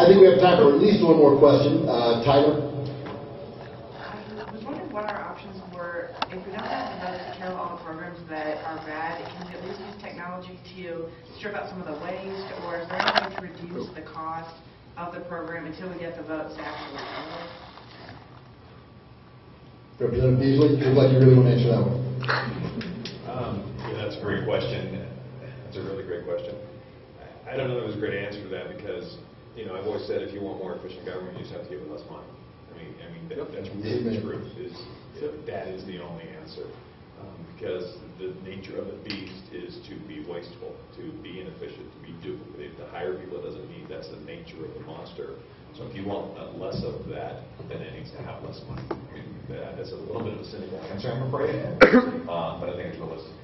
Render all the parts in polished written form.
I think we have time for at least one more question. Tyler? I was wondering what our options were if we don't have the votes to kill all the programs that are bad. Can we at least use technology to strip out some of the waste, or is there any way to reduce the cost of the program until we get the votes to actually kill it? Representative Beezley, looks like you really want to answer that one. Yeah, that's a great question. That's a really great question. I don't know if there's a great answer to that because, you know, I've always said if you want more efficient government, you just have to give it less money. I mean that's really the truth. That is the only answer. Because the nature of the beast is to be wasteful, to be inefficient, to be duplicative, to hire people it doesn't need. That's the nature of the monster. So if you want less of that, then it needs to have less money. I mean, that's a little bit of a cynical answer, I'm afraid, but I think it's realistic.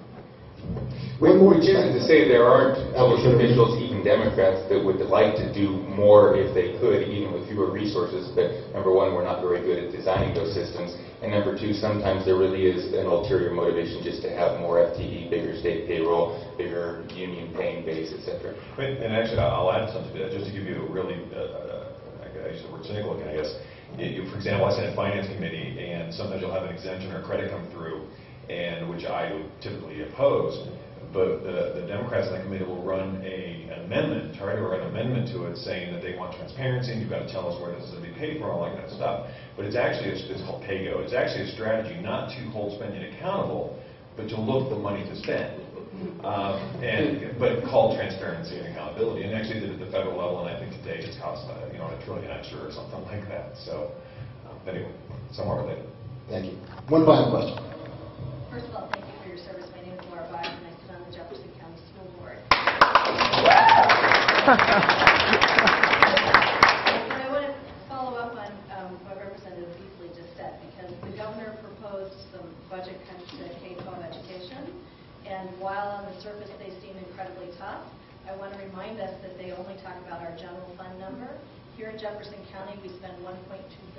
One more thing to say, there aren't elected officials, even Democrats, that would like to do more if they could, even with fewer resources. But number one, we're not very good at designing those systems. And number two, sometimes there really is an ulterior motivation just to have more FTE, bigger state payroll, bigger union paying base, etc. And actually, I'll add something to that, just to give you a really, I use the word cynical again, I guess. For example, I sit in Finance Committee, and sometimes you'll have an exemption or credit come through, and which I would typically oppose, but the Democrats in the committee will run an amendment, try to run an amendment to it saying that they want transparency and you've got to tell us where this is going to be paid for, all that kind of stuff. But it's actually, it's called PAYGO. It's actually a strategy not to hold spending accountable, but to look the money to spend. But called transparency and accountability. And actually did it at the federal level, and I think today it's cost $1 trillion extra or something like that. So anyway, somewhat related. Thank you. One final question. First of all, thank you for your service. My name is Laura Biden, and I sit on the Jefferson County School Board. I want to follow up on what Representative Beezley just said, because the governor proposed some budget cuts to K-12 education, and while on the surface they seem incredibly tough, I want to remind us that they only talk about our general fund number. Here in Jefferson County, we spend $1.2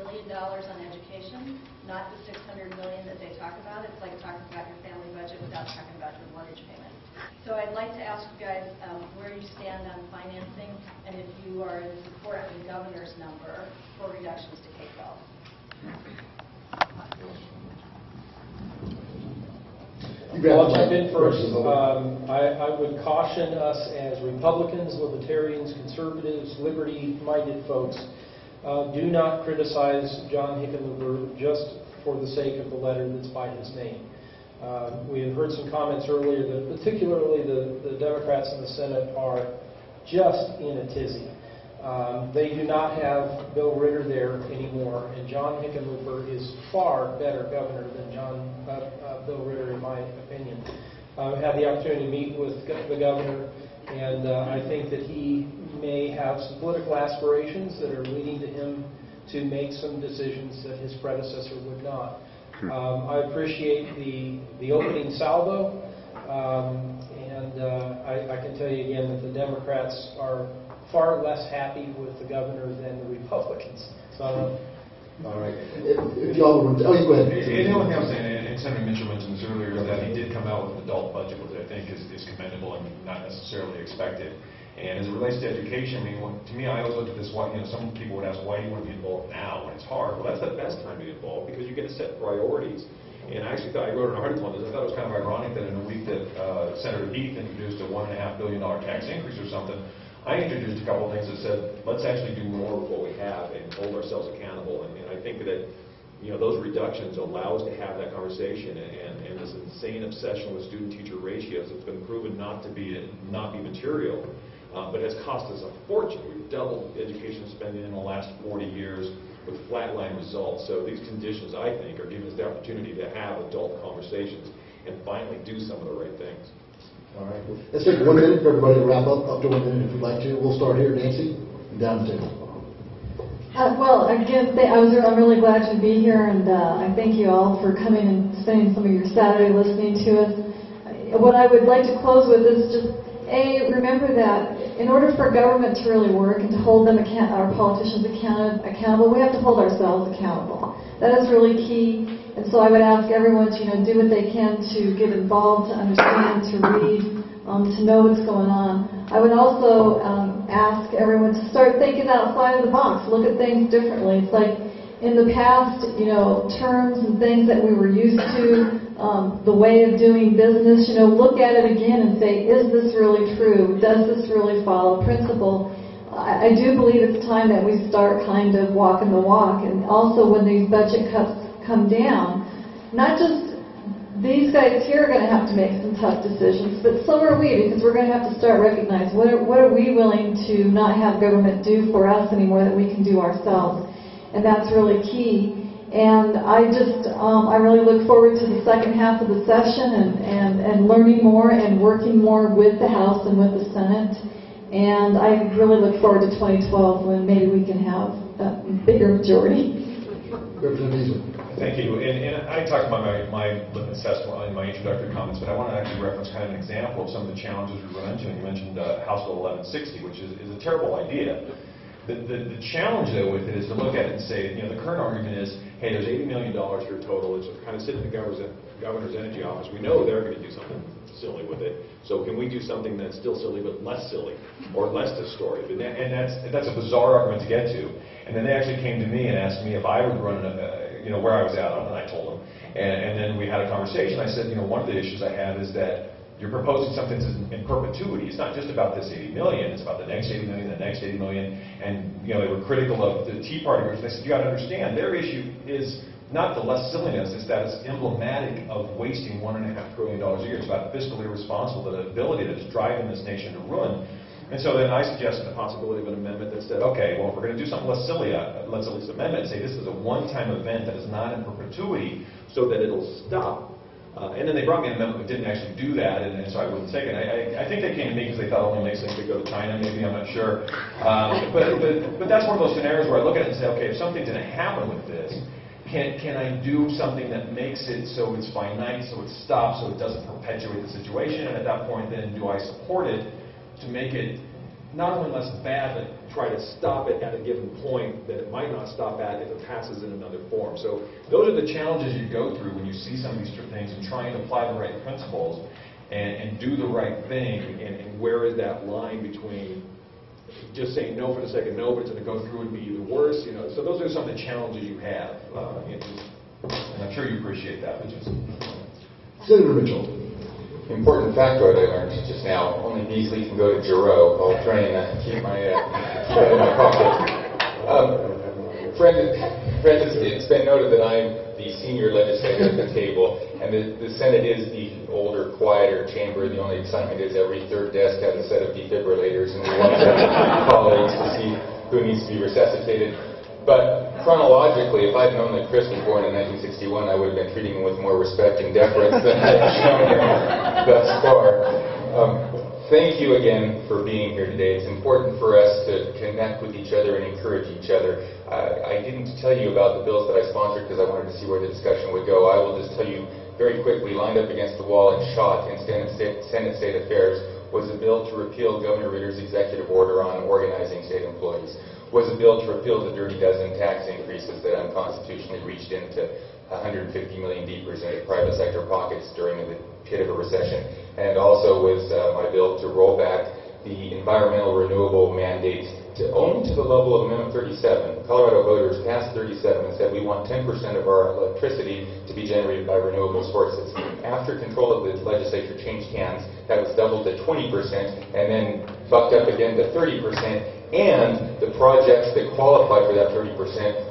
billion on education, not the $600 million that they talk about. It's like talking about your family budget without talking about your mortgage payment. So I'd like to ask you guys where you stand on financing, and if you are in support of the governor's number for reductions to K-12. I'll jump in first. I would caution us as Republicans, Libertarians, Conservatives, Liberty-minded folks, do not criticize John Hickenlooper just for the sake of the letter that's by his name. We have heard some comments earlier that particularly the Democrats in the Senate are just in a tizzy. They do not have Bill Ritter there anymore, and John Hickenlooper is far better governor than Bill Ritter, in my opinion. I've had the opportunity to meet with the governor, and I think that he may have some political aspirations that are leading to him to make some decisions that his predecessor would not. I appreciate the opening salvo, and I can tell you again that the Democrats are far less happy with the governor than the Republicans. So, all right. If y'all would, you go ahead. The only thing I was saying, and Senator Mitchell mentioned this earlier, is that he did come out with an adult budget, which I think is commendable and not necessarily expected. And as it relates to education, I mean, to me, I always look at this. Some people would ask, why do you want to be involved now when it's hard? Well, that's the best time to be involved because you get to set priorities. And I actually thought, I wrote an article on this, I thought it was kind of ironic that in a week that Senator Heath introduced a $1.5 billion tax increase or something, I introduced a couple of things that said, let's actually do more with what we have and hold ourselves accountable. And I think that those reductions allow us to have that conversation. And this insane obsession with student-teacher ratios that's been proven not be material, but has cost us a fortune. We've doubled education spending in the last 40 years with flatline results. So these conditions, I think, are giving us the opportunity to have adult conversations and finally do some of the right things. All right. Let's take 1 minute for everybody to wrap up to 1 minute if you'd like to. We'll start here, Nancy, and down to well, again, I'm really glad to be here, and I thank you all for coming and spending some of your Saturday listening to us. What I would like to close with is just, remember that in order for government to really work and to hold our politicians accountable, we have to hold ourselves accountable. That is really key. And so I would ask everyone to do what they can to get involved, to understand, to read, to know what's going on. I would also ask everyone to start thinking outside of the box, look at things differently. It's like in the past, terms and things that we were used to, the way of doing business, look at it again and say, is this really true? Does this really follow principle? I do believe it's time that we start kind of walking the walk. And also when these budget cuts come down, not just these guys here are going to have to make some tough decisions, but so are we, because we're going to have to start recognizing what are we willing to not have government do for us anymore that we can do ourselves. And that's really key. And I really look forward to the second half of the session and learning more and working more with the House and with the Senate. And I really look forward to 2012 when maybe we can have a bigger majority. Representative Beezley. Thank you. And I talked about my litmus test in my introductory comments, but I want to actually reference kind of an example of some of the challenges we run into. And you mentioned House Bill 1160, which is a terrible idea. The challenge, though, with it is to look at it and say, the current argument is, hey, there's $80 million here total. It's kind of sitting in the governor's energy office. We know they're going to do something silly with it. So can we do something that's still silly but less silly or less distorted? And that's a bizarre argument to get to. And then they actually came to me and asked me if I would run, where I was at, and I told them. And then we had a conversation. I said, one of the issues I have is that you're proposing something that's in perpetuity. It's not just about this 80 million. It's about the next 80 million, the next 80 million. And they were critical of the Tea Party groups. They said, you got to understand, their issue is not the less silliness, it's that it's emblematic of wasting $1.5 trillion a year. It's about fiscally irresponsible, the ability that's driving this nation to ruin. And so then I suggested the possibility of an amendment that said, okay, well, if we're going to do something less silly, let's at least amend it and say this is a one-time event that is not in perpetuity so that it'll stop. And then they brought me an amendment that didn't actually do that, and so I wouldn't take it. I think they came to me because they thought it only makes sense to go to China, maybe, I'm not sure. But that's one of those scenarios where I look at it and say, okay, if something didn't happen with this, can I do something that makes it so it's finite, so it stops, so it doesn't perpetuate the situation? And at that point, then, do I support it to make it not only less bad, but try to stop it at a given point that it might not stop at if it passes in another form. So those are the challenges you go through when you see some of these things and trying to apply the right principles and do the right thing. And where is that line between just saying no for the sake of no, but it's going to go through and be even worse? So those are some of the challenges you have. And I'm sure you appreciate that. Senator Mitchell. Important factoid I learned just now. Only Beezley can go to Giroux. I'll try and keep my pocket. Friends, it's been noted that I'm the senior legislator at the table, and the Senate is the older, quieter chamber. The only excitement is every third desk has a set of defibrillators, and we want colleagues to see who needs to be resuscitated. But chronologically, if I'd known that Chris was born in 1961, I would have been treating him with more respect and deference than I've shown him thus far. Thank you again for being here today. It's important for us to connect with each other and encourage each other. I didn't tell you about the bills that I sponsored because I wanted to see where the discussion would go. I will just tell you very quickly, lined up against the wall and shot in Senate State Affairs was a bill to repeal Governor Ritter's executive order on organizing state employees. Was a bill to repeal the dirty dozen tax increases that unconstitutionally reached into $150 million deeper into private sector pockets during the pit of a recession. And also was my bill to roll back the environmental renewable mandates to only to the level of Amendment 37. Colorado voters passed 37 and said we want 10% of our electricity to be generated by renewable sources. After control of the legislature changed hands, that was doubled to 20% and then bucked up again to 30%. And the projects that qualified for that 30%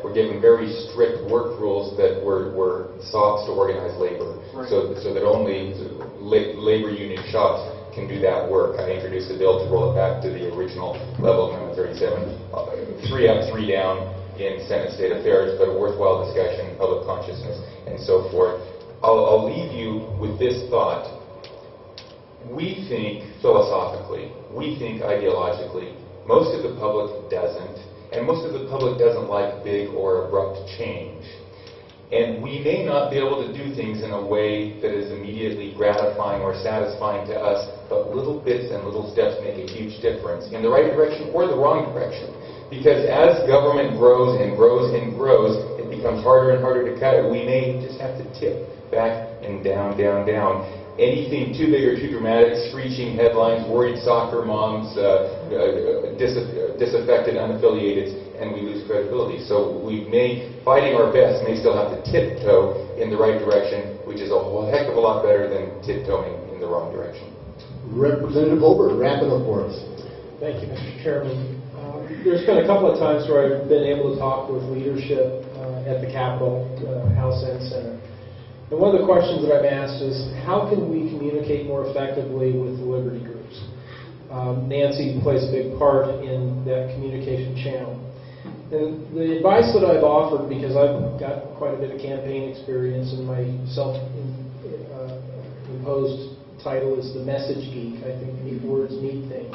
were given very strict work rules that were soft to organize labor, right. so that only labor union shops can do that work. I introduced a bill to roll it back to the original level of Amendment 37, 3 up, 3 down in Senate State Affairs, but a worthwhile discussion, public consciousness, and so forth. I'll leave you with this thought. We think philosophically, we think ideologically. Most of the public doesn't, and most of the public doesn't like big or abrupt change. And we may not be able to do things in a way that is immediately gratifying or satisfying to us, but little bits and little steps make a huge difference in the right direction or the wrong direction. Because as government grows and grows and grows, it becomes harder and harder to cut it. We may just have to tip back and down, down, down. anything too big or too dramatic, screeching headlines, worried soccer moms, disaffected unaffiliated, and we lose credibility. So fighting our best, may still have to tiptoe in the right direction, which is a whole heck of a lot better than tiptoeing in the wrong direction. Representative Holbert, wrap it up for us. Thank you, Mr. Chairman. There's been a couple of times where I've been able to talk with leadership at the Capitol, House and Senate. And one of the questions that I've asked is, how can we communicate more effectively with the liberty groups? Nancy plays a big part in that communication channel. And the advice that I've offered, because I've got quite a bit of campaign experience and my self-imposed title is the message geek. I think these words mean things.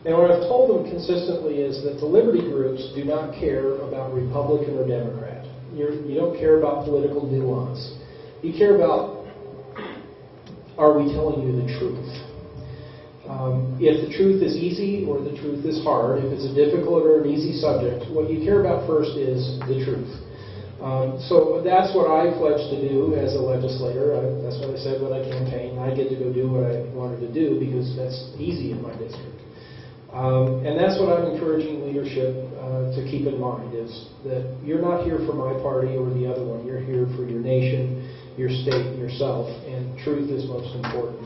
And what I've told them consistently is that the liberty groups do not care about Republican or Democrat. You don't care about political nuance. You care about, are we telling you the truth? If the truth is easy or the truth is hard, if it's a difficult or an easy subject, what you care about first is the truth. So that's what I pledged to do as a legislator. That's what I said when I campaigned. I get to go do what I wanted to do because that's easy in my district. And that's what I'm encouraging leadership to keep in mind, is that you're not here for my party or the other one. You're here for your nation, your state, and yourself, and truth is most important.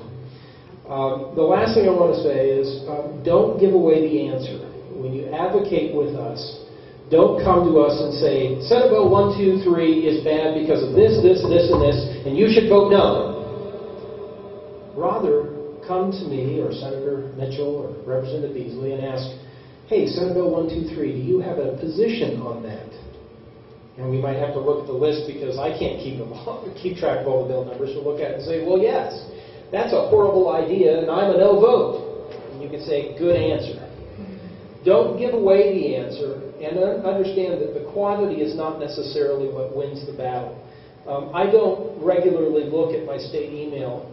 The last thing I want to say is don't give away the answer. When you advocate with us, don't come to us and say, Senate Bill 123 is bad because of this, this, this, and this, and you should vote no. Rather, come to me or Senator Mitchell or Representative Beezley and ask, hey, Senate Bill 123, do you have a position on that? And we might have to look at the list because I can't keep track of all the bill numbers. We'll look at it and say, well, yes, that's a horrible idea, and I'm a no vote. And you can say, good answer. Don't give away the answer, and understand that the quantity is not necessarily what wins the battle. I don't regularly look at my state email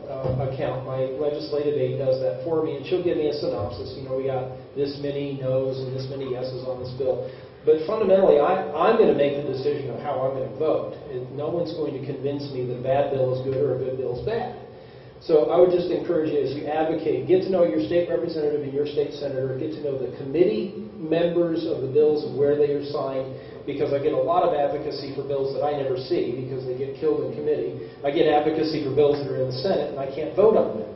account. My legislative aide does that for me, and she'll give me a synopsis. You know, we got this many no's and this many yeses on this bill. But fundamentally, I'm going to make the decision of how I'm going to vote. And no one's going to convince me that a bad bill is good or a good bill is bad. So I would just encourage you, as you advocate, get to know your state representative and your state senator, get to know the committee members of the bills and where they are signed, because I get a lot of advocacy for bills that I never see because they get killed in committee. I get advocacy for bills that are in the Senate and I can't vote on them.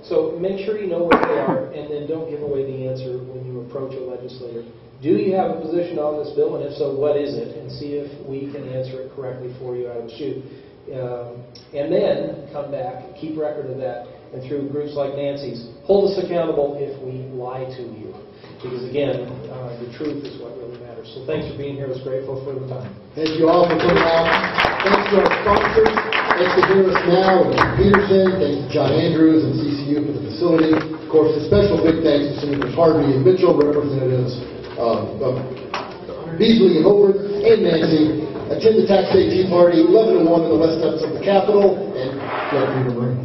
So make sure you know where they are, and then don't give away the answer when you approach a legislator. Do you have a position on this bill, and if so, what is it? And see if we can answer it correctly for you out of the chute. And then come back, keep record of that, and through groups like Nancy's, hold us accountable if we lie to you. Because again, the truth is what really matters. So thanks for being here. I was grateful for the time. Thank you all for coming out. Thanks to our sponsors. Thanks to Harris Now and Peterson. Thanks to John Andrews and CCU for the facility. Of course, a special big thanks to Senators Harvey and Mitchell, Representatives Beezley and Holbert, and Nancy. Attend the Tax Day Tea Party, 11 to 1 in the West Steps of the Capitol, and let me room.